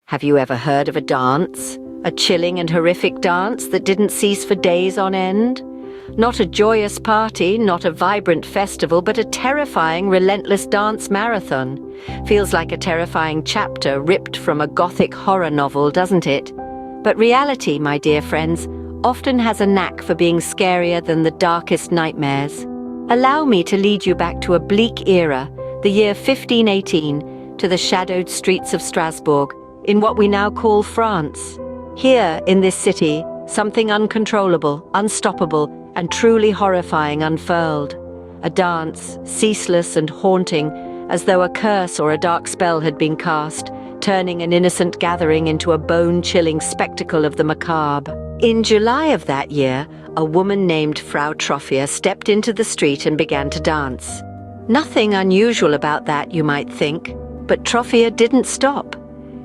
Have you ever heard of a dance? A chilling and horrific dance that didn't cease for days on end? Not a joyous party, not a vibrant festival, but a terrifying, relentless dance marathon. Feels like a terrifying chapter ripped from a gothic horror novel, doesn't it? But reality, my dear friends, often has a knack for being scarier than the darkest nightmares. Allow me to lead you back to a bleak era, the year 1518, to the shadowed streets of Strasbourg, in what we now call France. Here, in this city, something uncontrollable, unstoppable, and truly horrifying unfurled. A dance, ceaseless and haunting, as though a curse or a dark spell had been cast, turning an innocent gathering into a bone-chilling spectacle of the macabre. In July of that year, a woman named Frau Troffea stepped into the street and began to dance. Nothing unusual about that, you might think, but Troffea didn't stop.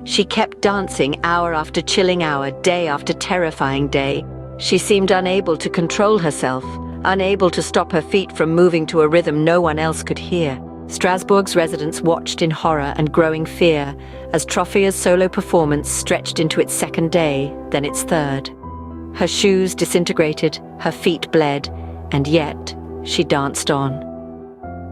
She kept dancing hour after chilling hour, day after terrifying day. She seemed unable to control herself, unable to stop her feet from moving to a rhythm no one else could hear. Strasbourg's residents watched in horror and growing fear as Troffea's solo performance stretched into its second day, then its third. Her shoes disintegrated, her feet bled, and yet she danced on.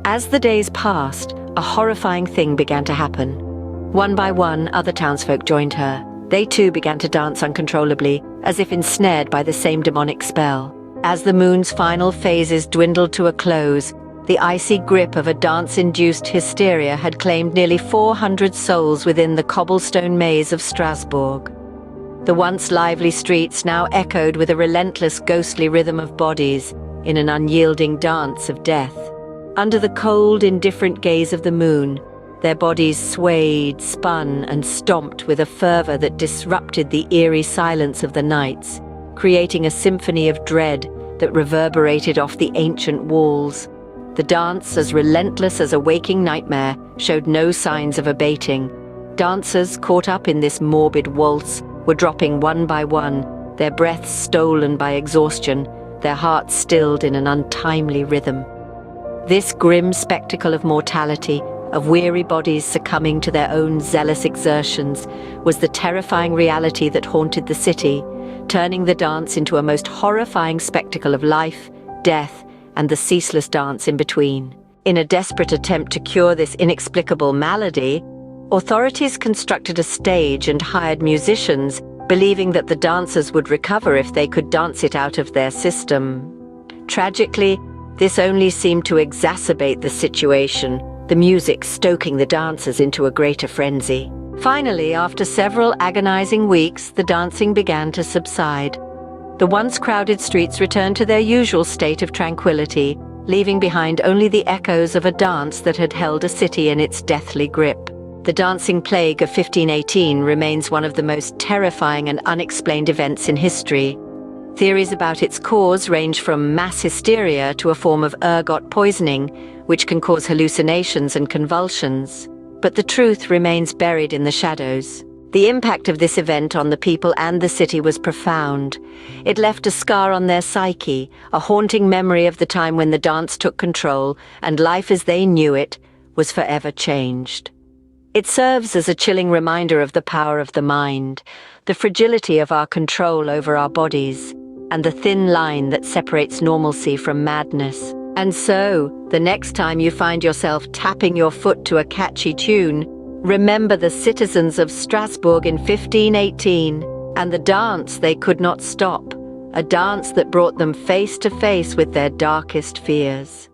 As the days passed, a horrifying thing began to happen. One by one, other townsfolk joined her. They too began to dance uncontrollably, as if ensnared by the same demonic spell. As the moon's final phases dwindled to a close, the icy grip of a dance-induced hysteria had claimed nearly 400 souls within the cobblestone maze of Strasbourg. The once lively streets now echoed with a relentless ghostly rhythm of bodies in an unyielding dance of death. Under the cold, indifferent gaze of the moon, their bodies swayed, spun, and stomped with a fervor that disrupted the eerie silence of the nights, creating a symphony of dread that reverberated off the ancient walls. The dance, as relentless as a waking nightmare, showed no signs of abating. Dancers, caught up in this morbid waltz, were dropping one by one, their breaths stolen by exhaustion, their hearts stilled in an untimely rhythm. This grim spectacle of mortality, of weary bodies succumbing to their own zealous exertions, was the terrifying reality that haunted the city, turning the dance into a most horrifying spectacle of life, death, and the ceaseless dance in between. In a desperate attempt to cure this inexplicable malady, authorities constructed a stage and hired musicians, believing that the dancers would recover if they could dance it out of their system. Tragically, this only seemed to exacerbate the situation, the music stoking the dancers into a greater frenzy. Finally, after several agonizing weeks, the dancing began to subside. The once crowded streets returned to their usual state of tranquility, leaving behind only the echoes of a dance that had held a city in its deathly grip. The dancing plague of 1518 remains one of the most terrifying and unexplained events in history. Theories about its cause range from mass hysteria to a form of ergot poisoning, which can cause hallucinations and convulsions. But the truth remains buried in the shadows. The impact of this event on the people and the city was profound. It left a scar on their psyche, a haunting memory of the time when the dance took control and life as they knew it was forever changed. It serves as a chilling reminder of the power of the mind, the fragility of our control over our bodies, and the thin line that separates normalcy from madness. And so, the next time you find yourself tapping your foot to a catchy tune, remember the citizens of Strasbourg in 1518 and the dance they could not stop, a dance that brought them face to face with their darkest fears.